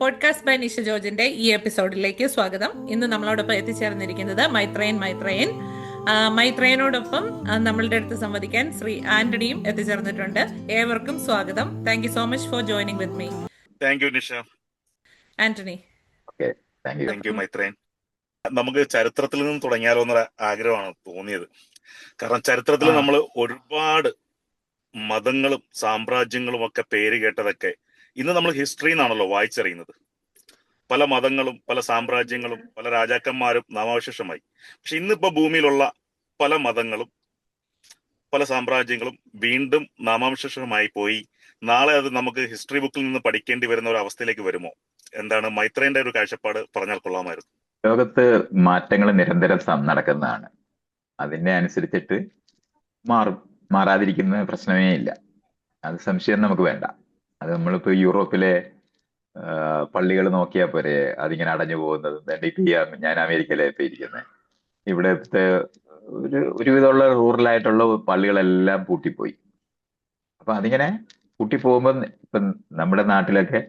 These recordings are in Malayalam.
പോഡ്കാസ്റ്റ് ബൈ നിഷ ജോർജിന്റെ ഈ എപ്പിസോഡിലേക്ക് സ്വാഗതം. ഇന്ന് നമ്മളോടൊപ്പം എത്തിച്ചേർന്നിരിക്കുന്നത് മൈത്രേയനോടൊപ്പം നമ്മളുടെ അടുത്ത് സംവദിക്കാൻ ശ്രീ ആന്റണിയും എത്തിച്ചേർന്നിട്ടുണ്ട്. ഏവർക്കും സ്വാഗതം. Thank you so much for joining with me. Thank you Nisha. Antony. Thank you Maitreyan. നമുക്ക് ചരിത്രത്തിൽ നിന്നും തുടങ്ങിയാലോ എന്നൊരു ആഗ്രഹമാണ് തോന്നിയത്. കാരണം ചരിത്രത്തിൽ നമ്മൾ ഒരുപാട് മതങ്ങളും സാമ്രാജ്യങ്ങളും ഒക്കെ പേര് കേട്ടതൊക്കെ ഇന്ന് നമ്മൾ ഹിസ്റ്ററിയിൽ നിന്നാണല്ലോ വായിച്ചറിയുന്നത്. പല മതങ്ങളും പല സാമ്രാജ്യങ്ങളും പല രാജാക്കന്മാരും നാമാവശേഷമായി. പക്ഷെ ഇന്നിപ്പോ ഭൂമിയിലുള്ള പല മതങ്ങളും പല സാമ്രാജ്യങ്ങളും വീണ്ടും നാമാവശേഷമായി പോയി. നാളെ അത് നമുക്ക് ഹിസ്റ്ററി ബുക്കിൽ നിന്ന് പഠിക്കേണ്ടി വരുന്ന ഒരു അവസ്ഥയിലേക്ക് വരുമോ? എന്താണ് മൈത്രേയന്റെ ഒരു കാഴ്ചപ്പാട് പറഞ്ഞാൽ കൊള്ളാമായിരുന്നു. ലോകത്ത് മാറ്റങ്ങൾ നിരന്തരം നടക്കുന്നതാണ്. അതിനെ അനുസരിച്ചിട്ട് മാറാതിരിക്കുന്ന പ്രശ്നമേ ഇല്ല. അത് സംശയം നമുക്ക് വേണ്ട. അത് നമ്മളിപ്പോ യൂറോപ്പിലെ പള്ളികൾ നോക്കിയാൽ പോരെ അതിങ്ങനെ അടഞ്ഞു പോകുന്നത്. ഞാൻ അമേരിക്കയിലാണ് ഇപ്പൊ ഇരിക്കുന്നത്. ഇവിടുത്തെ ഒരുവിധമുള്ള റൂറലായിട്ടുള്ള പള്ളികളെല്ലാം പൂട്ടിപ്പോയി. അപ്പൊ അതിങ്ങനെ പൂട്ടിപ്പോകുമ്പോൾ ഇപ്പം നമ്മുടെ നാട്ടിലൊക്കെ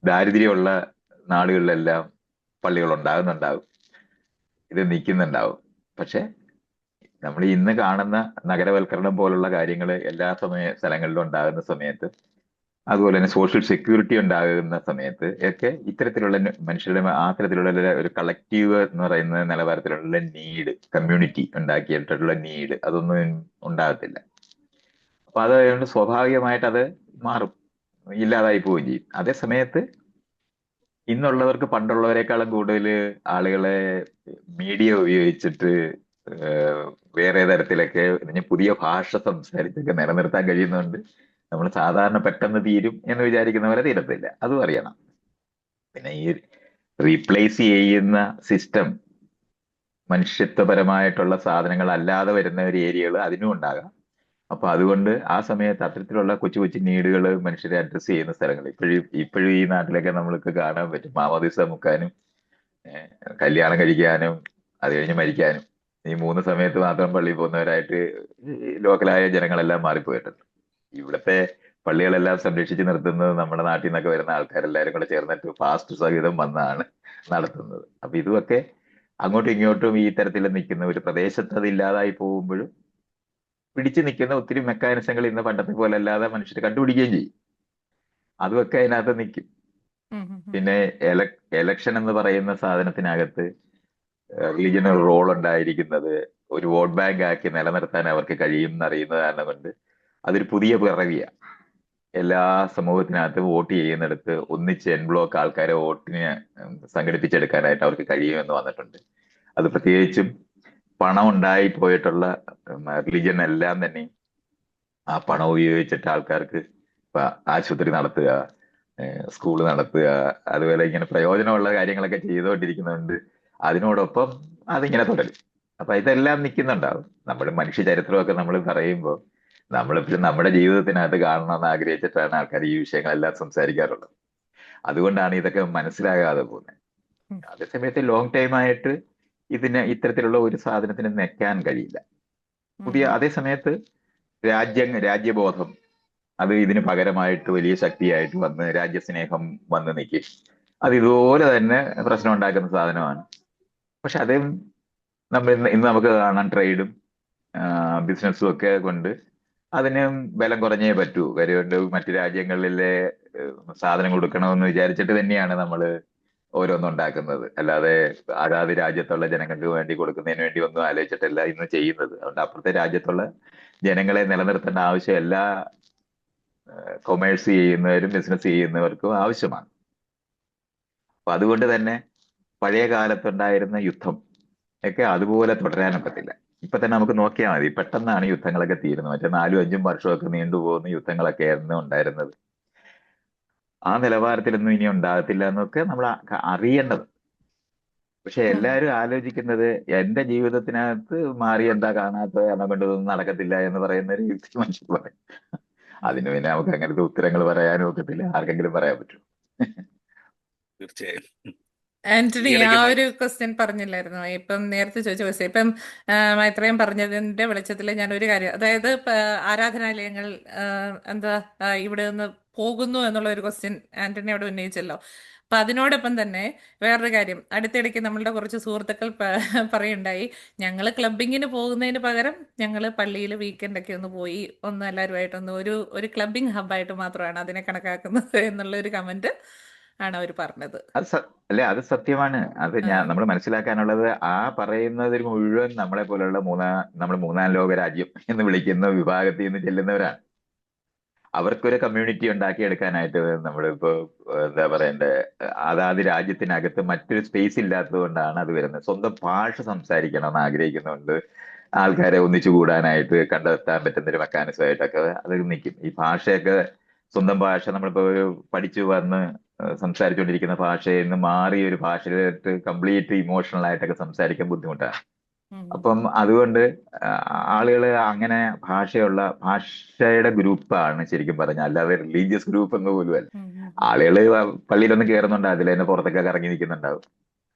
ദാരിദ്ര്യമുള്ള നാടുകളിലെല്ലാം പള്ളികൾ ഉണ്ടാകും, ഇത് നിൽക്കുന്നുണ്ടാവും. പക്ഷെ നമ്മൾ ഇന്ന് കാണുന്ന നഗരവൽക്കരണം പോലുള്ള കാര്യങ്ങൾ എല്ലാ സ്ഥലങ്ങളിലും ഉണ്ടാകുന്ന സമയത്ത്, അതുപോലെ തന്നെ സോഷ്യൽ സെക്യൂരിറ്റി ഉണ്ടാകുന്ന സമയത്ത് ഒക്കെ ഇത്തരത്തിലുള്ള മനുഷ്യരുടെ തരത്തിലുള്ള ഒരു കളക്റ്റീവ് എന്ന് പറയുന്ന നിലവാരത്തിലുള്ള നീഡ്, കമ്മ്യൂണിറ്റി ഉണ്ടാക്കിയിട്ടുള്ള നീഡ് അതൊന്നും ഉണ്ടാകത്തില്ല. അപ്പൊ അതുകൊണ്ട് സ്വാഭാവികമായിട്ട് അത് മാറും, ഇല്ലാതായി പോവുകയും ചെയ്യും. അതേ സമയത്ത് ഇന്നുള്ളവർക്ക് പണ്ടുള്ളവരെക്കാളും കൂടുതൽ ആളുകളെ മീഡിയ ഉപയോഗിച്ചിട്ട് വേറെ തരത്തിലൊക്കെ പുതിയ ഭാഷ സംസാരിച്ചൊക്കെ നിലനിർത്താൻ കഴിയുന്നതുകൊണ്ട് നമ്മൾ സാധാരണ പെട്ടെന്ന് തീരും എന്ന് വിചാരിക്കുന്നവരെ തീരത്തില്ല. അതും അറിയണം. പിന്നെ ഈ റീപ്ലേസ് ചെയ്യുന്ന സിസ്റ്റം മനുഷ്യത്വപരമായിട്ടുള്ള സാധനങ്ങൾ അല്ലാതെ വരുന്ന ഒരു ഏരിയകൾ അതിനും ഉണ്ടാകാം. അപ്പൊ അതുകൊണ്ട് ആ സമയത്ത് അത്തരത്തിലുള്ള കൊച്ചു കൊച്ചു നീഡുകൾ മനുഷ്യരെ അഡ്രസ് ചെയ്യുന്ന സ്ഥലങ്ങൾ ഇപ്പോഴും ഈ നാട്ടിലൊക്കെ നമ്മൾക്ക് കാണാൻ പറ്റും. മാമോദിസ മുക്കാനും കല്യാണം കഴിക്കാനും അത് കഴിഞ്ഞ് മരിക്കാനും ഈ 3 സമയത്ത് മാത്രം പള്ളിയിൽ പോകുന്നവരായിട്ട് ലോക്കലായ ജനങ്ങളെല്ലാം മാറിപ്പോയിട്ടുണ്ട്. ഇവിടുത്തെ പള്ളികളെല്ലാം സംരക്ഷിച്ച് നിർത്തുന്നത് നമ്മുടെ നാട്ടിൽ നിന്നൊക്കെ വരുന്ന ആൾക്കാരെല്ലാവരും കൂടെ ചേർന്നിട്ട് ഫാസ്റ്റ് സഹിതം വന്നാണ് നടത്തുന്നത്. അപ്പൊ ഇതുമൊക്കെ അങ്ങോട്ടും ഇങ്ങോട്ടും ഈ തരത്തിൽ നിൽക്കുന്ന ഒരു പ്രദേശത്ത് അത് ഇല്ലാതായി പോകുമ്പോഴും പിടിച്ചു നിൽക്കുന്ന ഒത്തിരി മെക്കാനിസങ്ങൾ ഇന്ന് പണ്ടത്തെ പോലെ അല്ലാതെ മനുഷ്യർ കണ്ടുപിടിക്കുകയും ചെയ്യും. അതുമൊക്കെ അതിനകത്ത് നിൽക്കും. പിന്നെ എലക്ഷൻ എന്ന് പറയുന്ന സാധനത്തിനകത്ത് റിലീജിയണൽ റോൾ ഉണ്ടായിരിക്കുന്നത് ഒരു വോട്ട് ബാങ്ക് ആക്കി നിലനിർത്താൻ അവർക്ക് കഴിയും എന്നറിയുന്നത് കാരണം കൊണ്ട് അതൊരു പുതിയ പിറവിയാണ്. എല്ലാ സമൂഹത്തിനകത്ത് വോട്ട് ചെയ്യുന്നിടത്ത് ഒന്നിച്ച് എൻ ബ്ലോക്ക് ആൾക്കാരെ വോട്ടിന് സംഘടിപ്പിച്ചെടുക്കാനായിട്ട് അവർക്ക് കഴിയുമെന്ന് വന്നിട്ടുണ്ട്. അത് പ്രത്യേകിച്ചും പണം ഉണ്ടായി പോയിട്ടുള്ള റിലീജിയൻ എല്ലാം തന്നെ ആ പണം ഉപയോഗിച്ചിട്ട് ആൾക്കാർക്ക് ഇപ്പൊ ആശുപത്രി നടത്തുക, സ്കൂള് നടത്തുക, അതുപോലെ ഇങ്ങനെ പ്രയോജനമുള്ള കാര്യങ്ങളൊക്കെ ചെയ്തുകൊണ്ടിരിക്കുന്നുണ്ട്. അതിനോടൊപ്പം അതിങ്ങനെ തുടരും. അപ്പൊ ഇതെല്ലാം നിൽക്കുന്നുണ്ടാവും. നമ്മുടെ മനുഷ്യ ചരിത്രമൊക്കെ നമ്മൾ പറയുമ്പോൾ നമ്മളിപ്പോഴും നമ്മുടെ ജീവിതത്തിനകത്ത് കാണണമെന്ന് ആഗ്രഹിച്ചിട്ടാണ് ആൾക്കാർ ഈ വിഷയങ്ങളെല്ലാം സംസാരിക്കാറുള്ളത്. അതുകൊണ്ടാണ് ഇതൊക്കെ മനസ്സിലാകാതെ പോകുന്നത്. അതേസമയത്ത് ലോങ് ടൈം ആയിട്ട് ഇത്തരത്തിലുള്ള ഒരു സാധനത്തിന് നിൽക്കാൻ കഴിയില്ല. അതേ സമയത്ത് രാജ്യബോധം അത് ഇതിന് പകരമായിട്ട് വലിയ ശക്തിയായിട്ട് വന്ന് രാജ്യസ്നേഹം വന്ന് നിൽക്കും. അത് ഇതുപോലെ തന്നെ പ്രശ്നം ഉണ്ടാക്കുന്ന സാധനമാണ്. പക്ഷെ അത് ഇന്ന് നമുക്ക് കാണാൻ ട്രേഡും ബിസിനസ്സും ഒക്കെ കൊണ്ട് അതിന് ബലം കുറഞ്ഞേ പറ്റൂ. കാര്യമുണ്ട് മറ്റു രാജ്യങ്ങളിലെ സാധനം കൊടുക്കണമെന്ന് വിചാരിച്ചിട്ട് തന്നെയാണ് നമ്മൾ ഓരോന്നും ഉണ്ടാക്കുന്നത്. അല്ലാതെ അതാത് രാജ്യത്തുള്ള ജനങ്ങൾക്ക് വേണ്ടി കൊടുക്കുന്നതിന് വേണ്ടി ഒന്നും ആലോചിച്ചിട്ടല്ല ഇന്ന് ചെയ്യുന്നത്. അതുകൊണ്ട് അപ്പുറത്തെ രാജ്യത്തുള്ള ജനങ്ങളെ നിലനിർത്തേണ്ട ആവശ്യം എല്ലാ കൊമേഴ്സ് ചെയ്യുന്നവരും ബിസിനസ് ചെയ്യുന്നവർക്കും ആവശ്യമാണ്. അപ്പൊ അതുകൊണ്ട് തന്നെ പഴയ കാലത്തുണ്ടായിരുന്ന യുദ്ധം ഒക്കെ അതുപോലെ തുടരാനൊക്കത്തില്ല. ഇപ്പൊ തന്നെ നമുക്ക് നോക്കിയാൽ മതി, പെട്ടെന്നാണ് യുദ്ധങ്ങളൊക്കെ തീരുന്നത്. മറ്റേ 4-5 വർഷമൊക്കെ നീണ്ടുപോകുന്ന യുദ്ധങ്ങളൊക്കെ ആയിരുന്നു ഉണ്ടായിരുന്നത്. ആ നിലവാരത്തിലൊന്നും ഇനി ഉണ്ടാകത്തില്ല എന്നൊക്കെ നമ്മൾ അറിയേണ്ടത്. പക്ഷെ എല്ലാവരും ആലോചിക്കുന്നത് എന്റെ ജീവിതത്തിനകത്ത് മാറി എന്താ കാണാത്ത എന്നെ കൊണ്ടൊന്നും നടക്കത്തില്ല എന്ന് പറയുന്ന ഒരു യുക്തി മനുഷ്യർ പറയും. അതിന് പിന്നെ നമുക്ക് അങ്ങനത്തെ ഉത്തരങ്ങൾ പറയാനും ഒക്കത്തില്ല. ആർക്കെങ്കിലും പറയാൻ പറ്റും? തീർച്ചയായും. ആന്റണി, ആ ഒരു ക്വസ്റ്റ്യൻ പറഞ്ഞില്ലായിരുന്നു ഇപ്പം നേരത്തെ ചോദിച്ച ക്വസ്റ്റ്യൻ. ഇപ്പം മൈത്രേയൻ പറഞ്ഞതിന്റെ വെളിച്ചത്തിൽ ഞാൻ ഒരു കാര്യം, അതായത് ആരാധനാലയങ്ങൾ എന്താ ഇവിടെ നിന്ന് പോകുന്നു എന്നുള്ള ഒരു ക്വസ്റ്റ്യൻ ആന്റണി അവിടെ ഉന്നയിച്ചല്ലോ. അപ്പൊ അതിനോടൊപ്പം തന്നെ വേറൊരു കാര്യം, അടുത്തിടയ്ക്ക് നമ്മളുടെ കുറച്ച് സുഹൃത്തുക്കൾ പറയുണ്ടായി, ഞങ്ങൾ ക്ലബിങ്ങിന് പോകുന്നതിന് പകരം ഞങ്ങൾ പള്ളിയിൽ വീക്കെൻഡൊക്കെ ഒന്ന് പോയി ഒന്ന് എല്ലാവരുമായിട്ടൊന്ന് ഒരു ക്ലബിങ് ഹബ്ബായിട്ട് മാത്രമാണ് അതിനെ കണക്കാക്കുന്നത് എന്നുള്ള ഒരു കമന്റ് ആണ് അവർ പറഞ്ഞത്. അല്ലെ, അത് സത്യമാണ്. അത് ആ, നമ്മൾ മനസ്സിലാക്കാനുള്ളത്, ആ പറയുന്നതിൽ മുഴുവൻ നമ്മളെ പോലുള്ള നമ്മൾ മൂന്നാം ലോക രാജ്യം എന്ന് വിളിക്കുന്ന വിഭാഗത്തിൽ നിന്ന് ചെല്ലുന്നവരാണ്. അവർക്കൊരു കമ്മ്യൂണിറ്റി ഉണ്ടാക്കിയെടുക്കാനായിട്ട് നമ്മളിപ്പോ എന്താ പറയണ്ടേ, അതാത് രാജ്യത്തിനകത്ത് മറ്റൊരു സ്പേസ് ഇല്ലാത്തത് കൊണ്ടാണ് അത് വരുന്നത്. സ്വന്തം ഭാഷ സംസാരിക്കണം എന്ന് ആഗ്രഹിക്കുന്നുണ്ട് ആൾക്കാരെ ഒന്നിച്ചു കൂടാനായിട്ട് കണ്ടെത്താൻ പറ്റുന്ന ഒരു മെക്കാനിസം ആയിട്ടൊക്കെ അത് നിൽക്കും. ഈ ഭാഷയൊക്കെ, സ്വന്തം ഭാഷ നമ്മളിപ്പോ ഒരു പഠിച്ചു വന്ന് സംസാരിച്ചുകൊണ്ടിരിക്കുന്ന ഭാഷയിൽ നിന്ന് മാറി ഒരു ഭാഷയിലോട്ട് കംപ്ലീറ്റ് ഇമോഷണൽ ആയിട്ടൊക്കെ സംസാരിക്കാൻ ബുദ്ധിമുട്ടാണ്. ഉം, അപ്പം അതുകൊണ്ട് ആളുകൾ അങ്ങനെ ഭാഷയുടെ ഗ്രൂപ്പാണ് ശരിക്കും പറഞ്ഞാൽ, അല്ലാതെ റിലീജിയസ് ഗ്രൂപ്പ് എന്ന് പോലും അല്ല. ഉം, ഉം, ആളുകൾ പള്ളിയിലൊന്നും കയറുന്നുണ്ട്, അതിൽ തന്നെ പുറത്തൊക്കെ കറങ്ങി നിൽക്കുന്നുണ്ടാവും.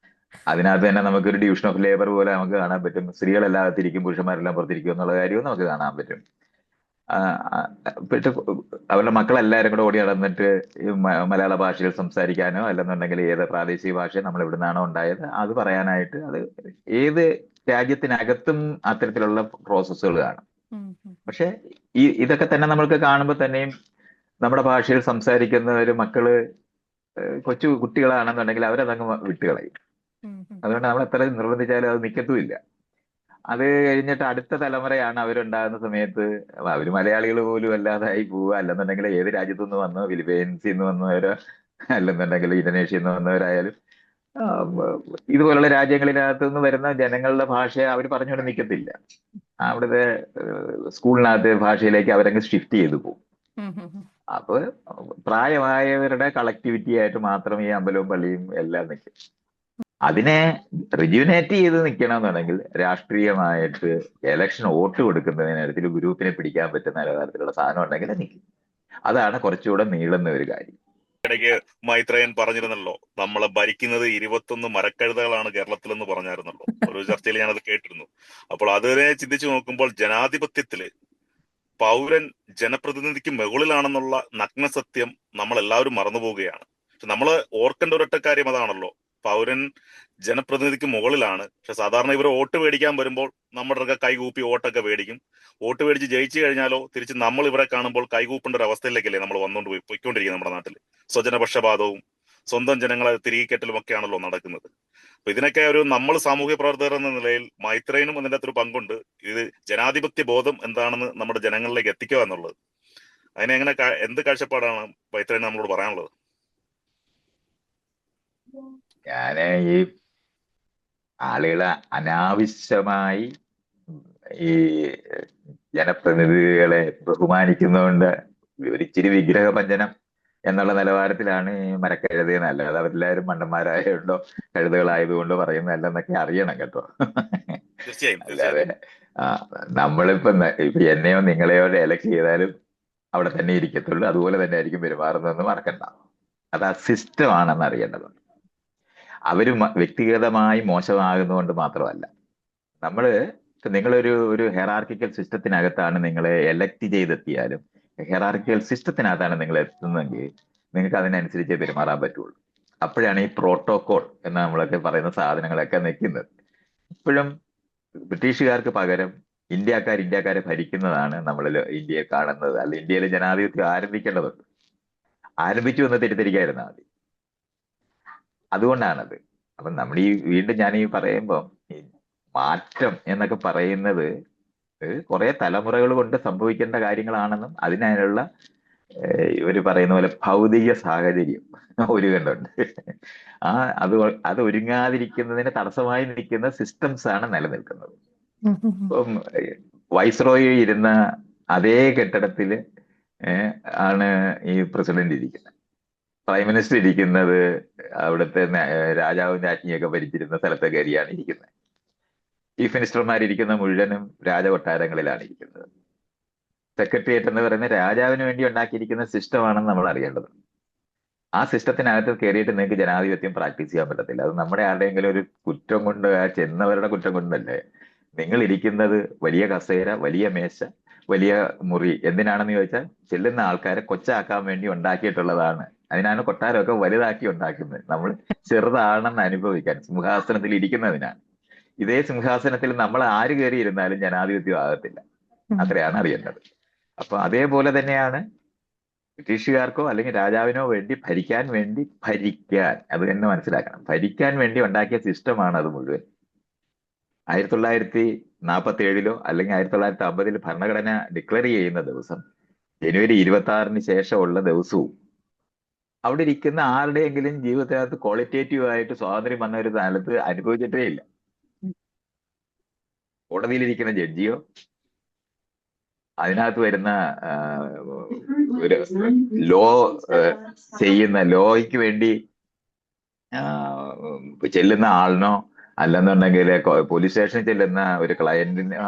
അതിനകത്ത് തന്നെ നമുക്കൊരു ഡിവിഷൻ ഓഫ് ലേബർ പോലെ നമുക്ക് കാണാൻ പറ്റും. സ്ത്രീകളെല്ലാത്തിരിക്കും, പുരുഷന്മാരെല്ലാം പുറത്തിരിക്കും എന്നുള്ള കാര്യവും നമുക്ക് കാണാൻ പറ്റും. ആ, ആ, എന്നിട്ട് അവരുടെ മക്കളെല്ലാവരും കൂടെ ഓടി നടന്നിട്ട് ഈ മലയാള ഭാഷയിൽ സംസാരിക്കാനോ അല്ലെന്നുണ്ടെങ്കിൽ ഏത് പ്രാദേശിക ഭാഷ നമ്മൾ എവിടുന്നാണോ ഉണ്ടായത് അത് പറയാനായിട്ട്, അത് ഏത് രാജ്യത്തിനകത്തും അത്തരത്തിലുള്ള പ്രോസസ്സുകൾ കാണും. ഉം, ഉം, പക്ഷെ ഇതൊക്കെ തന്നെ നമ്മൾക്ക് കാണുമ്പോൾ തന്നെയും നമ്മുടെ ഭാഷയിൽ സംസാരിക്കുന്ന ഒരു മക്കള് കൊച്ചു കുട്ടികളാണെന്നുണ്ടെങ്കിൽ അവരതങ്ങ് വിട്ടുകളയും. ഉം, ഉം, അതുകൊണ്ട് നമ്മൾ എത്ര നിർബന്ധിച്ചാലും അത് നിൽക്കത്തുമില്ല. അത് കഴിഞ്ഞിട്ട് അടുത്ത തലമുറയാണ് അവരുണ്ടാകുന്ന സമയത്ത് അവര് മലയാളികൾ പോലും അല്ലാതായി പോവുക. അല്ലെന്നുണ്ടെങ്കിൽ ഏത് രാജ്യത്തു നിന്ന് വന്നോ, ഫിലിപ്പീൻസിൽ നിന്ന് വന്നവരോ അല്ലെന്നുണ്ടെങ്കിൽ ഇന്തോനേഷ്യയിൽ നിന്ന് വന്നവരായാലും ആ, ഇതുപോലുള്ള രാജ്യങ്ങളിനകത്ത് നിന്ന് വരുന്ന ജനങ്ങളുടെ ഭാഷയെ അവർ പറഞ്ഞുകൊണ്ട് നിൽക്കത്തില്ല. അവിടുത്തെ സ്കൂളിനകത്ത് ഭാഷയിലേക്ക് അവരങ്ങ് ഷിഫ്റ്റ് ചെയ്തു പോകും. ഉം, ഉം, ഉം. അപ്പൊ പ്രായമായവരുടെ കളക്ടിവിറ്റി ആയിട്ട് മാത്രം ഈ അമ്പലവും പള്ളിയും എല്ലാം നിൽക്കും. അതിനെ റിജുവിനേറ്റ് ചെയ്ത് നിൽക്കണമെന്നുണ്ടെങ്കിൽ രാഷ്ട്രീയമായിട്ട് ഇലക്ഷൻ വോട്ട് കൊടുക്കുന്നതിനടുത്തിൽ ഗ്രൂപ്പിനെ പിടിക്കാൻ പറ്റുന്ന തരത്തിലുള്ള സാധനം ഉണ്ടെങ്കിൽ നിൽക്കും. അതാണ് കുറച്ചുകൂടെ നീളുന്ന ഒരു കാര്യം. ഇടയ്ക്ക് മൈത്രേയൻ പറഞ്ഞിരുന്നല്ലോ, നമ്മളെ ഭരിക്കുന്നത് 21 മരക്കഴുതകളാണ് കേരളത്തിലെന്ന് പറഞ്ഞായിരുന്നല്ലോ. ഒരു ചർച്ചയിൽ ഞാനത് കേട്ടിരുന്നു. അപ്പോൾ അതിനെ ചിന്തിച്ചു നോക്കുമ്പോൾ ജനാധിപത്യത്തില് പൗരൻ ജനപ്രതിനിധിക്ക് മുകളിലാണെന്നുള്ള നഗ്നസത്യം നമ്മൾ എല്ലാവരും മറന്നുപോവുകയാണ്. പക്ഷെ നമ്മൾ ഓർക്കേണ്ട ഒരൊറ്റ കാര്യം അതാണല്ലോ, പൗരൻ ജനപ്രതിനിധിക്ക് മുകളിലാണ്. പക്ഷെ സാധാരണ ഇവർ വോട്ട് മേടിക്കാൻ വരുമ്പോൾ നമ്മുടെ കൈകൂപ്പി വോട്ടൊക്കെ മേടിക്കും. വോട്ട് മേടിച്ച് ജയിച്ചു കഴിഞ്ഞാലോ തിരിച്ച് നമ്മൾ ഇവരെ കാണുമ്പോൾ കൈകൂപ്പേണ്ട ഒരു അവസ്ഥയിലേക്കല്ലേ നമ്മൾ പോയിക്കൊണ്ടിരിക്കുന്നത്. നമ്മുടെ നാട്ടിൽ സ്വജനപക്ഷപാതവും സ്വന്തം ജനങ്ങളെ തിരികെ കെട്ടലും ഒക്കെയാണല്ലോ നടക്കുന്നത്. അപ്പൊ ഇതിനൊക്കെ നമ്മൾ സാമൂഹ്യ പ്രവർത്തകർ എന്ന നിലയിൽ മൈത്രേനും അതിൻ്റെ അകത്തൊരു പങ്കുണ്ട്. ഇത് ജനാധിപത്യ ബോധം എന്താണെന്ന് നമ്മുടെ ജനങ്ങളിലേക്ക് എത്തിക്കുക എന്നുള്ളത്. അതിനെങ്ങനെ എന്ത് കാഴ്ചപ്പാടാണ് മൈത്രേന് നമ്മളോട് പറയാനുള്ളത്? ഞാന് ഈ ആളുകളെ അനാവശ്യമായി ഈ ജനപ്രതിനിധികളെ ബഹുമാനിക്കുന്നതുകൊണ്ട് ഒരിച്ചിരി വിഗ്രഹഭഞ്ജനം എന്നുള്ള നിലവാരത്തിലാണ് ഈ മരക്കഴുതയെന്ന്. അല്ലാതെ അവരെല്ലാവരും മണ്ടന്മാരായതുകൊണ്ടോ കഴുതകളായതുകൊണ്ടോ പറയുന്നതല്ലെന്നൊക്കെ അറിയണം കേട്ടോ. തീർച്ചയായും അല്ലാതെ നമ്മളിപ്പോ എന്നെയോ നിങ്ങളെയോ എലക്ട് ചെയ്താലും അവിടെ തന്നെ ഇരിക്കത്തുള്ളൂ, അതുപോലെ തന്നെ ആയിരിക്കും പെരുമാറുന്നതെന്ന് മറക്കണ്ട. അത് ആ സിസ്റ്റം ആണെന്ന് അറിയേണ്ടതുണ്ട്. അവര് വ്യക്തിഗതമായി മോശമാകുന്നതുകൊണ്ട് മാത്രമല്ല, നമ്മള് നിങ്ങളൊരു ഹെറാർക്കിക്കൽ സിസ്റ്റത്തിനകത്താണ് നിങ്ങളെ എലക്ട് ചെയ്തെത്തിയാലും, ഹെറാർക്കിക്കൽ സിസ്റ്റത്തിനകത്താണ് നിങ്ങൾ എത്തുന്നതെങ്കിൽ നിങ്ങൾക്ക് അതിനനുസരിച്ചേ പെരുമാറാൻ പറ്റുള്ളൂ. അപ്പോഴാണ് ഈ പ്രോട്ടോകോൾ എന്ന് നമ്മളൊക്കെ പറയുന്ന സാധനങ്ങളൊക്കെ നിൽക്കുന്നത്. ഇപ്പോഴും ബ്രിട്ടീഷുകാർക്ക് പകരം ഇന്ത്യക്കാരെ ഭരിക്കുന്നതാണ് നമ്മൾ ഇന്ത്യയെ കാണുന്നത്. അല്ല, ഇന്ത്യയിലെ ജനാധിപത്യം ആരംഭിക്കേണ്ടതുണ്ട്. ആരംഭിച്ചു എന്ന് തെറ്റിദ്ധരിക്കാതിരുന്നാൽ മതി. അതുകൊണ്ടാണത്. അപ്പൊ നമ്മൾ വീണ്ടും ഞാൻ പറയുമ്പോൾ ഈ മാറ്റം എന്നൊക്കെ പറയുന്നത് കുറെ തലമുറകൾ കൊണ്ട് സംഭവിക്കേണ്ട കാര്യങ്ങളാണെന്നും അതിനുള്ള ഇവര് പറയുന്ന പോലെ ഭൗതിക സാഹചര്യം ഒരു കണ്ടുണ്ട്. അത് ഒരുങ്ങാതിരിക്കുന്നതിന് തടസ്സമായി നിൽക്കുന്ന സിസ്റ്റംസ് ആണ് നിലനിൽക്കുന്നത്. ഇപ്പം വൈസ്രോയി ഇരുന്ന അതേ കെട്ടിടത്തില് ആണ് ഈ പ്രസിഡന്റ് ഇരിക്കുന്നത്. പ്രൈം മിനിസ്റ്റർ ഇരിക്കുന്നത് അവിടുത്തെ രാജാവും രാജ്ഞിയൊക്കെ ഭരിച്ചിരുന്ന സ്ഥലത്തെ കയറിയാണ് ഇരിക്കുന്നത്. ചീഫ് മിനിസ്റ്റർമാരിയ്ക്കുന്ന മുഴുവനും രാജകൊട്ടാരങ്ങളിലാണ് ഇരിക്കുന്നത്. സെക്രട്ടേറിയറ്റ് എന്ന് പറയുന്ന രാജാവിന് വേണ്ടി ഉണ്ടാക്കിയിരിക്കുന്ന സിസ്റ്റമാണെന്ന് നമ്മൾ അറിയേണ്ടത്. ആ സിസ്റ്റത്തിനകത്ത് കയറിയിട്ട് നിങ്ങൾക്ക് ജനാധിപത്യം പ്രാക്ടീസ് ചെയ്യാൻ പറ്റത്തില്ല. അത് നമ്മുടെ ആരുടെയെങ്കിലും ഒരു കുറ്റം കൊണ്ട്, ആ ചെന്നവരുടെ കുറ്റം കൊണ്ടല്ലേ. നിങ്ങൾ ഇരിക്കുന്നത് വലിയ കസേര, വലിയ മേശ, വലിയ മുറി എന്തിനാണെന്ന് ചോദിച്ചാൽ ചെല്ലുന്ന ആൾക്കാരെ കൊച്ചാക്കാൻ വേണ്ടി ഉണ്ടാക്കിയിട്ടുള്ളതാണ് അതിനാണ് കൊട്ടാരമൊക്കെ വലുതാക്കി ഉണ്ടാക്കുന്നത്. നമ്മൾ ചെറുതാണെന്ന് അനുഭവിക്കാൻ, സിംഹാസനത്തിൽ ഇരിക്കുന്നതിനാണ്. ഇതേ സിംഹാസനത്തിൽ നമ്മൾ ആര് കയറിയിരുന്നാലും ജനാധിപത്യം ആകത്തില്ല. അത്രയാണ് അറിയേണ്ടത്. അപ്പൊ അതേപോലെ തന്നെയാണ് ബ്രിട്ടീഷുകാർക്കോ അല്ലെങ്കിൽ രാജാവിനോ വേണ്ടി ഭരിക്കാൻ, അത് തന്നെ മനസ്സിലാക്കണം. ഭരിക്കാൻ വേണ്ടി ഉണ്ടാക്കിയ സിസ്റ്റമാണ് അത് മുഴുവൻ. 1947 അല്ലെങ്കിൽ 1950 ഭരണഘടന ഡിക്ലെയർ ചെയ്യുന്ന ദിവസം ജനുവരി 26 ശേഷമുള്ള ദിവസവും അവിടെ ഇരിക്കുന്ന ആരുടെയെങ്കിലും ജീവിതത്തിനകത്ത് ക്വാളിറ്റേറ്റീവ് ആയിട്ട് സ്വാതന്ത്ര്യം വന്ന ഒരു കാലത്ത് അനുഭവിച്ചിട്ടേ ഇല്ല. കോടതിയിലിരിക്കുന്ന ജഡ്ജിയോ അതിനകത്ത് വരുന്ന ഒരു ലോ ചെയ്യുന്ന ലോയ്ക്ക് വേണ്ടി ചെല്ലുന്ന ആളിനോ അല്ലെന്നുണ്ടെങ്കിൽ പോലീസ് സ്റ്റേഷനിൽ ചെല്ലുന്ന ഒരു ക്ലയന്റിനോ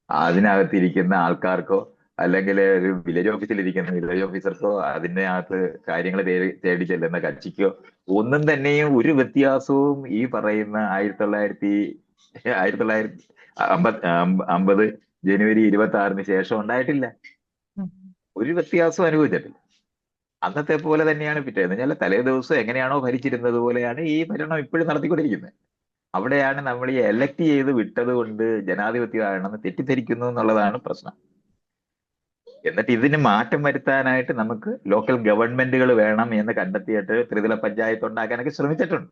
അതിനകത്തിരിക്കുന്ന ആൾക്കാർക്കോ അല്ലെങ്കിൽ ഒരു വില്ലേജ് ഓഫീസിലിരിക്കുന്ന വില്ലേജ് ഓഫീസർക്കോ അതിനകത്ത് കാര്യങ്ങൾ തേടി ചെല്ലുന്ന കക്ഷിക്കോ ഒന്നും തന്നെയും ഒരു വ്യത്യാസവും ഈ പറയുന്ന 1950 ജനുവരി 26 ശേഷം ഉണ്ടായിട്ടില്ല. ഒരു വ്യത്യാസവും അനുഭവിച്ചിട്ടില്ല. അന്നത്തെ പോലെ തന്നെയാണ് പിറ്റേന്ന്. ഞാൻ തലേ ദിവസം എങ്ങനെയാണോ ഭരിച്ചിരുന്നത് പോലെയാണ് ഈ ഭരണം ഇപ്പോഴും നടത്തിക്കൊണ്ടിരിക്കുന്നത്. അവിടെയാണ് നമ്മൾ ഈ എലക്ട് ചെയ്ത് വിട്ടത് കൊണ്ട് ജനാധിപത്യമാണെന്ന് തെറ്റിദ്ധരിക്കുന്നു എന്നുള്ളതാണ് പ്രശ്നം. എന്നിട്ട് ഇതിന് മാറ്റം വരുത്താനായിട്ട് നമുക്ക് ലോക്കൽ ഗവൺമെന്റുകൾ വേണം എന്ന് കണ്ടെത്തിയിട്ട് ത്രിതല പഞ്ചായത്ത് ഉണ്ടാക്കാനൊക്കെ ശ്രമിച്ചിട്ടുണ്ട്.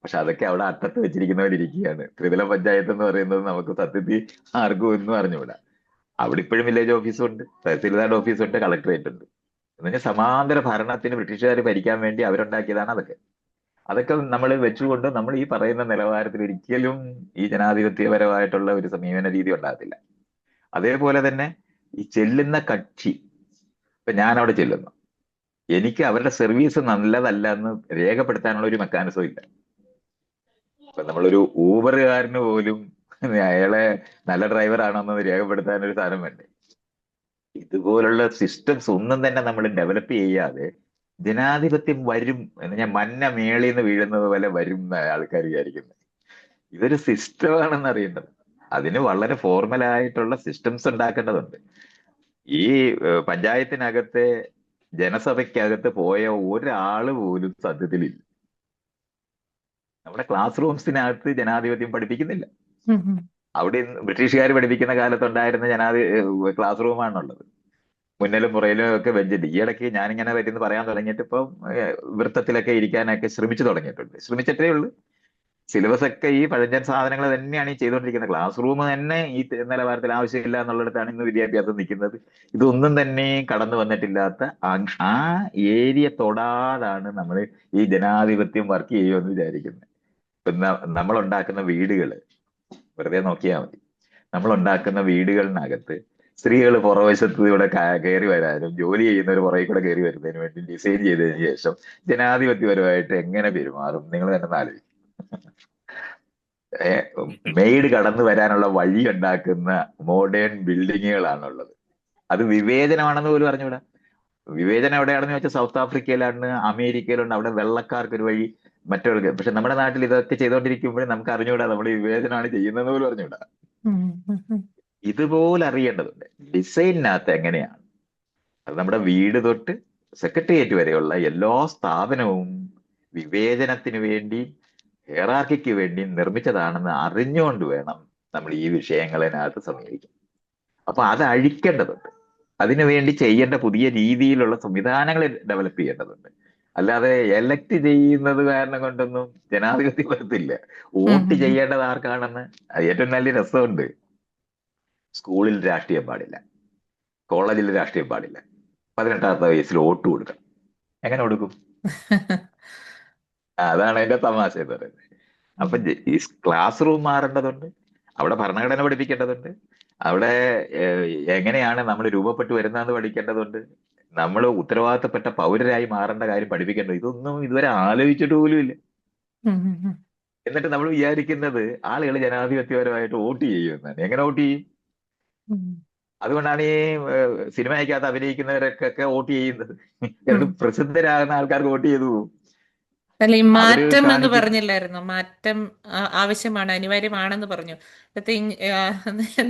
പക്ഷെ അതൊക്കെ അവിടെ അറ്റത്ത് വെച്ചിരിക്കുന്നവരിയ്ക്കുകയാണ്. ത്രിതല പഞ്ചായത്ത് എന്ന് പറയുന്നത് നമുക്ക് സത്യത്തിൽ ആർക്കും ഒന്നും അറിഞ്ഞുകൂടാ. അവിടെ ഇപ്പോഴും വില്ലേജ് ഓഫീസുണ്ട്, തഹസിൽദാരുടെ ഓഫീസുണ്ട്, കളക്ടറേറ്റ് ഉണ്ട്. എന്നുവെച്ചാൽ സമാന്തര ഭരണത്തിന് ബ്രിട്ടീഷുകാർ ഭരിക്കാൻ വേണ്ടി അവരുണ്ടാക്കിയതാണ് അതൊക്കെ. അതൊക്കെ നമ്മൾ വെച്ചുകൊണ്ട് നമ്മൾ ഈ പറയുന്ന നിലവാരത്തിൽ ഒരിക്കലും ഈ ജനാധിപത്യപരമായിട്ടുള്ള ഒരു സമീപന രീതി ഉണ്ടാകത്തില്ല. അതേപോലെ തന്നെ ഈ ചെല്ലുന്ന കക്ഷി, ഇപ്പൊ ഞാൻ അവിടെ ചെല്ലുന്നു, എനിക്ക് അവരുടെ സർവീസ് നല്ലതല്ല എന്ന് രേഖപ്പെടുത്താനുള്ള ഒരു മെക്കാനിസം ഇല്ല. ഇപ്പൊ നമ്മളൊരു ഊബറുകാരന് പോലും അയാളെ നല്ല ഡ്രൈവർ ആണോ എന്ന് രേഖപ്പെടുത്താൻ ഒരു സാധനം വേണ്ടേ? ഇതുപോലുള്ള സിസ്റ്റംസ് ഒന്നും തന്നെ നമ്മൾ ഡെവലപ്പ് ചെയ്യാതെ ജനാധിപത്യം വരും എന്ന് ഞാൻ മന്ന മേളിൽ നിന്ന് വീഴുന്നത് പോലെ വരും ആൾക്കാർ വിചാരിക്കുന്നത്. ഇതൊരു സിസ്റ്റമാണെന്ന് അറിയേണ്ടത്. അതിന് വളരെ ഫോർമലായിട്ടുള്ള സിസ്റ്റംസ് ഉണ്ടാക്കേണ്ടതുണ്ട്. ഈ പഞ്ചായത്തിനകത്തെ ജനസഭയ്ക്കകത്ത് പോയ ഒരാള് പോലും സത്യത്തിലില്ല. നമ്മുടെ ക്ലാസ് റൂംസിനകത്ത് ജനാധിപത്യം പഠിപ്പിക്കുന്നില്ല. അവിടെ ബ്രിട്ടീഷുകാർ പഠിപ്പിക്കുന്ന കാലത്തുണ്ടായിരുന്ന ക്ലാസ് റൂമാണുള്ളത്. മുന്നിലും പുറയിലും ഒക്കെ ബെഞ്ചിട്ട്. ഈ ഇടയ്ക്ക് ഞാനിങ്ങനെ പറ്റുന്ന പറയാൻ തുടങ്ങിയിട്ട് ഇപ്പം വൃത്തത്തിലൊക്കെ ഇരിക്കാനൊക്കെ ശ്രമിച്ചിട്ടേ ഉള്ളൂ. സിലബസ് ഒക്കെ ഈ പഴഞ്ചൻ സാധനങ്ങൾ തന്നെയാണ് ഈ ചെയ്തുകൊണ്ടിരിക്കുന്നത്. ക്ലാസ് റൂം തന്നെ ഈ നിലവാരത്തിൽ ആവശ്യമില്ല എന്നുള്ളിടത്താണ് ഇന്ന് വിദ്യാഭ്യാസം നിൽക്കുന്നത്. ഇതൊന്നും തന്നെ കടന്നു വന്നിട്ടില്ലാത്ത ആ ഏരിയ തൊടാതാണ് നമ്മൾ ഈ ജനാധിപത്യം വർക്ക് ചെയ്യുമെന്ന് വിചാരിക്കുന്നത്. ഇപ്പൊ നമ്മൾ ഉണ്ടാക്കുന്ന വീടുകൾ വെറുതെ നോക്കിയാൽ മതി. നമ്മൾ ഉണ്ടാക്കുന്ന വീടുകളിനകത്ത് സ്ത്രീകൾ പുറവശത്തൂടെ കയറി വരാനും ജോലി ചെയ്യുന്നവർ പുറകെ കൂടെ കയറി വരുന്നതിന് വേണ്ടി ഡിസൈൻ ചെയ്തതിന് ശേഷം ജനാധിപത്യപരമായിട്ട് എങ്ങനെ പെരുമാറും നിങ്ങൾ തന്നെ ആലോചിക്കും. മെയ്ഡ് കടന്നു വരാനുള്ള വഴി ഉണ്ടാക്കുന്ന മോഡേൺ ബിൽഡിങ്ങുകളാണുള്ളത്. അത് വിവേചനമാണെന്ന് പോലും അറിഞ്ഞൂടാ. വിവേചനം എവിടെയാണെന്ന് വെച്ചാൽ സൗത്ത് ആഫ്രിക്കയിലാണ്, അമേരിക്കയിലുണ്ട്. അവിടെ വെള്ളക്കാർക്ക് ഒരു വഴി, മറ്റവർക്ക്. പക്ഷെ നമ്മുടെ നാട്ടിൽ ഇതൊക്കെ ചെയ്തുകൊണ്ടിരിക്കുമ്പോഴും നമുക്ക് അറിഞ്ഞൂടാ നമ്മൾ വിവേചനമാണ് ചെയ്യുന്നത് പോലും അറിഞ്ഞൂടാ. ഇതുപോലെ അറിയേണ്ടതുണ്ട്. ഡിസൈനിനകത്ത് എങ്ങനെയാണ് അത് നമ്മുടെ വീട് തൊട്ട് സെക്രട്ടേറിയറ്റ് വരെയുള്ള എല്ലാ സ്ഥാപനവും വിവേചനത്തിന് വേണ്ടി, ഹെറാർക്കിക്ക് വേണ്ടി നിർമ്മിച്ചതാണെന്ന് അറിഞ്ഞുകൊണ്ട് വേണം നമ്മൾ ഈ വിഷയങ്ങളിനകത്ത് സമീപിക്കാൻ. അപ്പൊ അത് അഴിക്കേണ്ടതുണ്ട്. അതിനുവേണ്ടി ചെയ്യേണ്ട പുതിയ രീതിയിലുള്ള സംവിധാനങ്ങൾ ഡെവലപ്പ് ചെയ്യേണ്ടതുണ്ട്. അല്ലാതെ എലക്ട് ചെയ്യുന്നത് കാരണം കൊണ്ടൊന്നും ജനാധിപത്യം വരത്തില്ല. വോട്ട് ചെയ്യേണ്ടത് ആർക്കാണെന്ന് ഏറ്റവും നല്ല രസമുണ്ട്. സ്കൂളിൽ രാഷ്ട്രീയം പാടില്ല, കോളേജിൽ രാഷ്ട്രീയം പാടില്ല, 18ാമത്തെ വയസ്സിൽ വോട്ട് കൊടുക്കണം. എങ്ങനെ കൊടുക്കും? അതാണ് അതിന്റെ തമാശ എന്ന് പറയുന്നത്. അപ്പൊ ഈ ക്ലാസ് റൂം മാറേണ്ടതുണ്ട്. അവിടെ ഭരണഘടന പഠിപ്പിക്കേണ്ടതുണ്ട്. അവിടെ എങ്ങനെയാണ് നമ്മൾ രൂപപ്പെട്ടു വരുന്നതെന്ന് പഠിക്കേണ്ടതുണ്ട്. നമ്മൾ ഉത്തരവാദിത്തപ്പെട്ട പൗരരായി മാറേണ്ട കാര്യം പഠിപ്പിക്കേണ്ടത്. ഇതൊന്നും ഇതുവരെ ആലോചിച്ചിട്ട് പോലും ഇല്ല. എന്നിട്ട് നമ്മൾ വിചാരിക്കുന്നത് ആളുകൾ ജനാധിപത്യപരമായിട്ട് വോട്ട് ചെയ്യുമെന്നാണ്. എങ്ങനെ വോട്ട് ചെയ്യും? അതുകൊണ്ടാണ് ഈ സിനിമയ്ക്കകത്ത് അഭിനയിക്കുന്നവരൊക്കെ വോട്ട് ചെയ്യുന്നത്. കാരണം പ്രസിദ്ധരാകുന്ന ആൾക്കാർക്ക് വോട്ട് ചെയ്തു പോകും. അല്ല, ഈ മാറ്റം എന്ന് പറഞ്ഞില്ലായിരുന്നു, മാറ്റം ആവശ്യമാണ്, അനിവാര്യമാണെന്ന് പറഞ്ഞു.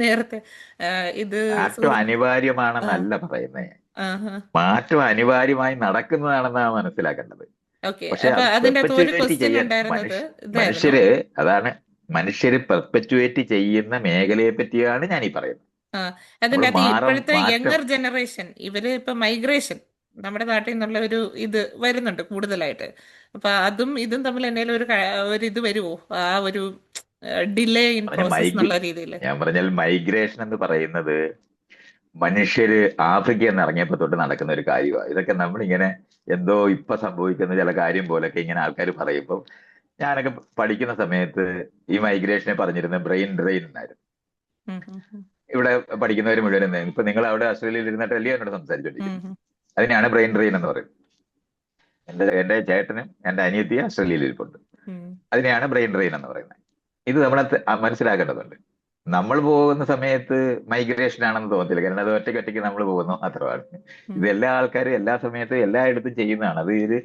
നേരത്തെ ഇത് മാറ്റം അനിവാര്യമാണെന്നല്ല പറയുന്നത്. ആഹാ. മാറ്റം അനിവാര്യമായി നടക്കുന്നതാണെന്നാണ് മനസ്സിലാക്കേണ്ടത്. ഓക്കെ. പക്ഷെ അപ്പൊ അത് അതിന്റെ അകത്ത് ഒരു പെർപ്പച്വേറ്റ് ക്വസ്റ്റ്യൻ ചെയ്യാൻ ഉണ്ടായിരുന്നത് ഇതായിരുന്നു. മനുഷ്യര് അതാണ് മനുഷ്യര് പെർപ്പച്വേറ്റ് ചെയ്യുന്ന മേഖലയെ പറ്റിയാണ് ഞാൻ ഈ പറയുന്നത്. ആ, നമ്മൾ അതിന്റെ അകത്ത് ഇപ്പോഴത്തെ മാറ്റം യങ്ങർ ജനറേഷൻ ഇവര് ഇപ്പൊ മൈഗ്രേഷൻ നമ്മുടെ നാട്ടിൽ നിന്നുള്ള ഒരു ഇത് വരുന്നുണ്ട് കൂടുതലായിട്ട്. അപ്പൊ അതും ഇതും തമ്മിൽ എന്തെങ്കിലും ഒരു ഇത് വരുമോ, ആ ഒരു ഡിലേ ഇൻ പറഞ്ഞ പ്രോസസ് എന്നുള്ള രീതിയിൽ? ഞാൻ പറഞ്ഞാൽ മൈഗ്രേഷൻ എന്ന് പറയുന്നത് മനുഷ്യര് ആഫ്രിക്കയിൽ നിന്ന് ഇറങ്ങിയപ്പോ തൊട്ട് നടക്കുന്ന ഒരു കാര്യമാണ്. ഇതൊക്കെ നമ്മളിങ്ങനെ എന്തോ ഇപ്പൊ സംഭവിക്കുന്ന ചില കാര്യം പോലൊക്കെ ഇങ്ങനെ ആൾക്കാർ പറയുമ്പോൾ, ഞാനൊക്കെ പഠിക്കുന്ന സമയത്ത് ഈ മൈഗ്രേഷനെ പറഞ്ഞിരുന്ന ബ്രെയിൻ ഡ്രെയിൻ എന്നായിരുന്നു. ഉം, ഉം, ഉം, ഇവിടെ പഠിക്കുന്നവർ മുഴുവൻ ഇപ്പൊ നിങ്ങൾ അവിടെ ഓസ്ട്രേലിയയിൽ ഇരുന്നിട്ട് അല്ലേ എന്നോട് സംസാരിച്ചോണ്ടിരിക്കുന്നത്. ഉം, അതിനെയാണ് ബ്രെയിൻ ഡ്രെയിൻ എന്ന് പറയുന്നത്. എന്റെ ചേട്ടനും എന്റെ അനിയത്തിയും ഓസ്ട്രേലിയയിൽ ഇരിപ്പുണ്ട്. ഉം, അതിനെയാണ് ബ്രെയിൻ ഡ്രെയിൻ എന്ന് പറയുന്നത്. ഇത് നമ്മളെ മനസ്സിലാക്കേണ്ടതുണ്ട്. നമ്മൾ പോകുന്ന സമയത്ത് മൈഗ്രേഷൻ ആണെന്ന് തോന്നത്തില്ല, കാരണം അത് ഒറ്റയ്ക്ക് നമ്മൾ പോകുന്നു മാത്രമാണ്. ഉം, ഇത് എല്ലാ ആൾക്കാരും എല്ലാ സമയത്തും എല്ലായിടത്തും ചെയ്യുന്നതാണ്. അത് ഇത്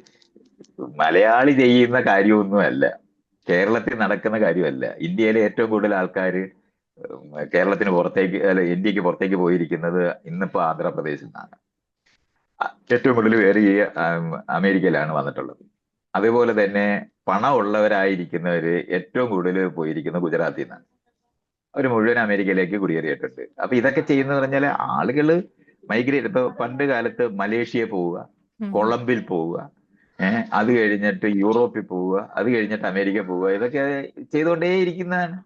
മലയാളി ചെയ്യുന്ന കാര്യമൊന്നുമല്ല, കേരളത്തിൽ നടക്കുന്ന കാര്യമല്ല. ഇന്ത്യയിലെ ഏറ്റവും കൂടുതൽ ആൾക്കാർ കേരളത്തിന് പുറത്തേക്ക് അല്ല ഇന്ത്യക്ക് പുറത്തേക്ക് പോയിരിക്കുന്നത് ഇന്നിപ്പോ ആന്ധ്രാപ്രദേശിൽ നിന്നാണ്. ഏറ്റവും കൂടുതൽ പേര് ഈ അമേരിക്കയിലാണ് വന്നിട്ടുള്ളത്. അതുപോലെ തന്നെ പണമുള്ളവരായിരിക്കുന്നവര് ഏറ്റവും കൂടുതൽ പോയിരിക്കുന്നത് ഗുജറാത്തിൽ നിന്നാണ്. അവർ മുഴുവൻ അമേരിക്കയിലേക്ക് കുടിയേറിയിട്ടുണ്ട്. അപ്പൊ ഇതൊക്കെ ചെയ്യുന്ന പറഞ്ഞാൽ ആളുകള് മൈഗ്രേറ്റ്. ഇപ്പൊ പണ്ട് കാലത്ത് മലേഷ്യ പോവുക, ഉം, കൊളംബിൽ പോവുക, അത് കഴിഞ്ഞിട്ട് യൂറോപ്പിൽ പോവുക, അത് കഴിഞ്ഞിട്ട് അമേരിക്ക പോവുക, ഇതൊക്കെ ചെയ്തുകൊണ്ടേയിരിക്കുന്നതാണ്.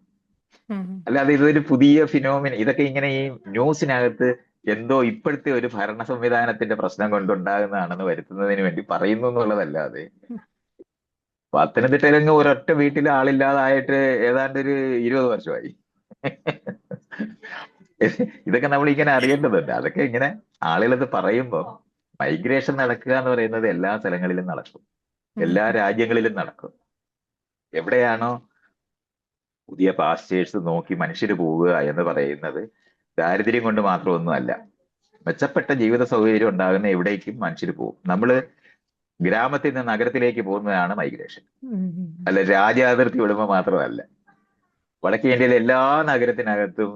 ഉം, അല്ലാതെ ഇതൊരു പുതിയ ഫിനോമിന. ഇതൊക്കെ ഇങ്ങനെ ഈ ന്യൂസിനകത്ത് എന്തോ ഇപ്പോഴത്തെ ഒരു ഭരണ സംവിധാനത്തിന്റെ പ്രശ്നം കൊണ്ടുണ്ടാകുന്നതാണെന്ന് വരുത്തുന്നതിന് വേണ്ടി പറയുന്നു എന്നുള്ളതല്ലാതെ, പത്തനംതിട്ടയിലെങ്ങ് ഒരൊറ്റ വീട്ടിൽ ആളില്ലാതായിട്ട് ഏതാണ്ട് ഒരു 20 വർഷമായി. ഇതൊക്കെ നമ്മൾ ഇങ്ങനെ അറിയേണ്ടതുണ്ട്. അതൊക്കെ ഇങ്ങനെ ആളുകളത് പറയുമ്പോൾ, മൈഗ്രേഷൻ നടക്കുക എന്ന് പറയുന്നത് എല്ലാ സ്ഥലങ്ങളിലും നടക്കും, എല്ലാ രാജ്യങ്ങളിലും നടക്കും. എവിടെയാണോ പുതിയ പാസ്റ്റേഴ്സ് നോക്കി മനുഷ്യർ പോവുക എന്ന് പറയുന്നത് ദാരിദ്ര്യം കൊണ്ട് മാത്രമൊന്നുമല്ല. മെച്ചപ്പെട്ട ജീവിത സൗകര്യം ഉണ്ടാകുന്ന എവിടേക്കും മനുഷ്യർ പോകും. നമ്മള് ഗ്രാമത്തിൽ നിന്ന് നഗരത്തിലേക്ക് പോകുന്നതാണ് മൈഗ്രേഷൻ. ഉം, അല്ല രാജ്യാതിർത്തി വിടുമ്പോൾ മാത്രമല്ല. വടക്കേ ഇന്ത്യയിലെ എല്ലാ നഗരത്തിനകത്തും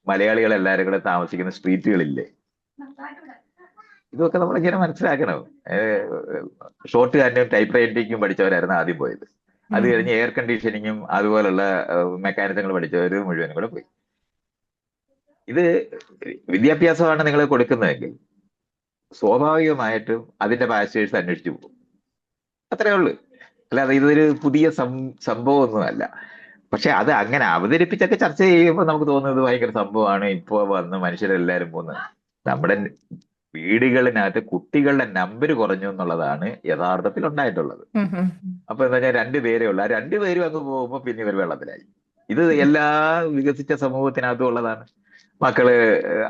മലയാളികൾ എല്ലാവരും കൂടെ താമസിക്കുന്ന സ്ട്രീറ്റുകളില്ലേ. ഇതൊക്കെ നമ്മളിങ്ങനെ മനസ്സിലാക്കണം. ഷോർട്ട് ഹാൻഡും ടൈപ്പ് റൈറ്റിംഗും പഠിച്ചവരായിരുന്നു ആദ്യം പോയത്. അത് കഴിഞ്ഞ് എയർ കണ്ടീഷനിങ്ങും അതുപോലുള്ള മെക്കാനിസങ്ങൾ പഠിച്ചവർ മുഴുവനും കൂടെ പോയി. ഇത് വിദ്യാഭ്യാസമാണ് നിങ്ങൾ കൊടുക്കുന്നതെങ്കിൽ സ്വാഭാവികമായിട്ടും അതിന്റെ പാസ്റ്റേഴ്സ് അന്വേഷിച്ചു പോകും. അത്രേ ഉള്ളൂ. അല്ലാതെ ഇതൊരു പുതിയ സംഭവമൊന്നുമല്ല. പക്ഷെ അത് അങ്ങനെ അവതരിപ്പിച്ചൊക്കെ ചർച്ച ചെയ്യുമ്പോൾ നമുക്ക് തോന്നുന്നത് ഭയങ്കര സംഭവമാണ്, ഇപ്പോ വന്ന് മനുഷ്യരെല്ലാരും പോകുന്നത്. നമ്മുടെ വീടുകളിനകത്ത് കുട്ടികളുടെ നമ്പർ കുറഞ്ഞു എന്നുള്ളതാണ് യഥാർത്ഥത്തിൽ ഉണ്ടായിട്ടുള്ളത്. അപ്പൊ എന്താ വെച്ചാൽ 2 പേരേ ഉള്ളൂ. ആ 2 പേരും അങ്ങ് പോകുമ്പോൾ പിന്നെ ഇവർ വെള്ളത്തിലായി. ഇത് എല്ലാ വികസിച്ച സമൂഹത്തിനകത്തും ഉള്ളതാണ്. മക്കള്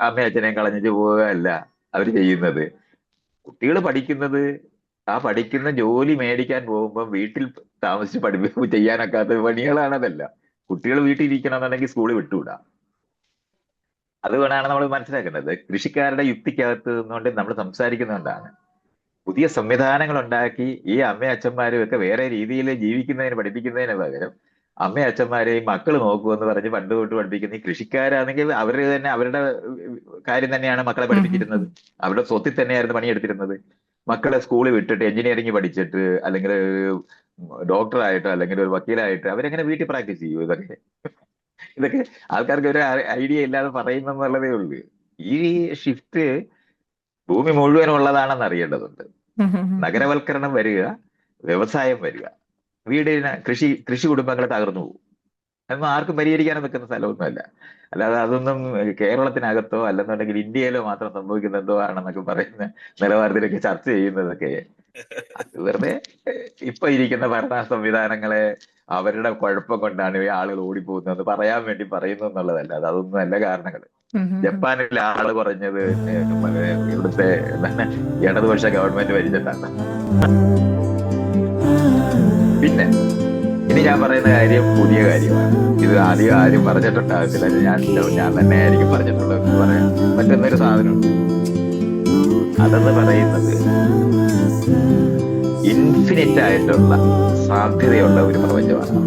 അമ്മയച്ഛനെയും കളഞ്ഞിട്ട് പോവുകയല്ല അവർ ചെയ്യുന്നത്. കുട്ടികൾ പഠിക്കുന്നത് ആ പഠിക്കുന്ന ജോലി മേടിക്കാൻ പോകുമ്പോൾ വീട്ടിൽ താമസിച്ച് ചെയ്യാനൊക്കാത്ത പണികളാണതല്ല. കുട്ടികൾ വീട്ടിൽ ഇരിക്കണമെന്നുണ്ടെങ്കിൽ സ്കൂളിൽ വിട്ടുവിടാം. അതുകൊണ്ടാണ് നമ്മൾ മനസ്സിലാക്കുന്നത്. കൃഷിക്കാരുടെ യുക്തിക്കകത്ത് നിന്നുകൊണ്ട് നമ്മൾ സംസാരിക്കുന്നതുകൊണ്ടാണ് പുതിയ സംവിധാനങ്ങൾ ഉണ്ടാക്കി ഈ അമ്മയച്ഛന്മാരും ഒക്കെ വേറെ രീതിയിൽ ജീവിക്കുന്നതിന് പഠിപ്പിക്കുന്നതിന് പകരം അമ്മയച്ഛന്മാരെയും മക്കൾ നോക്കുമെന്ന് പറഞ്ഞ് പണ്ട് തൊട്ട് പഠിപ്പിക്കുന്ന ഈ കൃഷിക്കാരാണെങ്കിൽ അവർ തന്നെ അവരുടെ കാര്യം തന്നെയാണ് മക്കളെ പഠിപ്പിച്ചിരുന്നത്. അവരുടെ സ്വത്തിൽ തന്നെയായിരുന്നു പണിയെടുത്തിരുന്നത്. മക്കളെ സ്കൂളിൽ വിട്ടിട്ട് എഞ്ചിനീയറിംഗ് പഠിച്ചിട്ട് അല്ലെങ്കിൽ ഡോക്ടറായിട്ടോ അല്ലെങ്കിൽ ഒരു വക്കീലായിട്ടോ അവരെങ്ങനെ വീട്ടിൽ പ്രാക്ടീസ് ചെയ്യൂ? ഇതൊക്കെ ആൾക്കാർക്ക് ഒരു ഐഡിയ ഇല്ലാതെ പറയുന്നെന്നുള്ളതേ ഉള്ളൂ. ഈ ഷിഫ്റ്റ് ഭൂമി മുഴുവനും ഉള്ളതാണെന്ന് അറിയേണ്ടതുണ്ട്. നഗരവൽക്കരണം വരിക, വ്യവസായം വരിക, വീടിന് കൃഷി കുടുംബങ്ങൾ തകർന്നു പോകും. അതൊന്നും ആർക്കും പരിഹരിക്കാനും നിൽക്കുന്ന സ്ഥലമൊന്നുമല്ല. അല്ലാതെ അതൊന്നും കേരളത്തിനകത്തോ അല്ലെന്നുണ്ടെങ്കിൽ ഇന്ത്യയിലോ മാത്രം സംഭവിക്കുന്നതോ ആണെന്നൊക്കെ പറയുന്ന നിലവാരത്തിലൊക്കെ ചർച്ച ചെയ്യുന്നതൊക്കെ അത് വെറുതെ ഇപ്പൊ ഇരിക്കുന്ന ഭരണ സംവിധാനങ്ങളെ അവരുടെ കുഴപ്പം കൊണ്ടാണ് ഈ ആളുകൾ ഓടിപ്പോകുന്നത് പറയാൻ വേണ്ടി പറയുന്നു എന്നുള്ളതല്ല. അതൊന്നും അല്ല കാരണങ്ങൾ. ജപ്പാനിൽ ആള് കുറഞ്ഞത് ഇവിടുത്തെ ഇടതുപക്ഷ ഗവൺമെന്റ് ഭരിച്ചിട്ടാണ്. പിന്നെ ഇനി ഞാൻ പറയുന്ന കാര്യം പുതിയ കാര്യമാണ്. ഇത് ആദ്യം ആരും പറഞ്ഞിട്ടുണ്ടാകത്തില്ല. ഞാൻ തന്നെ ആയിരിക്കും പറഞ്ഞിട്ടുള്ളത് എന്ന് പറയാൻ പറ്റുന്നൊരു സാധനമുണ്ട്. അതെന്ന് പറയുന്നത് ഇൻഫിനിറ്റ് ആയിട്ടുള്ള സാധ്യതയുള്ള ഒരു പ്രപഞ്ചമാണ്.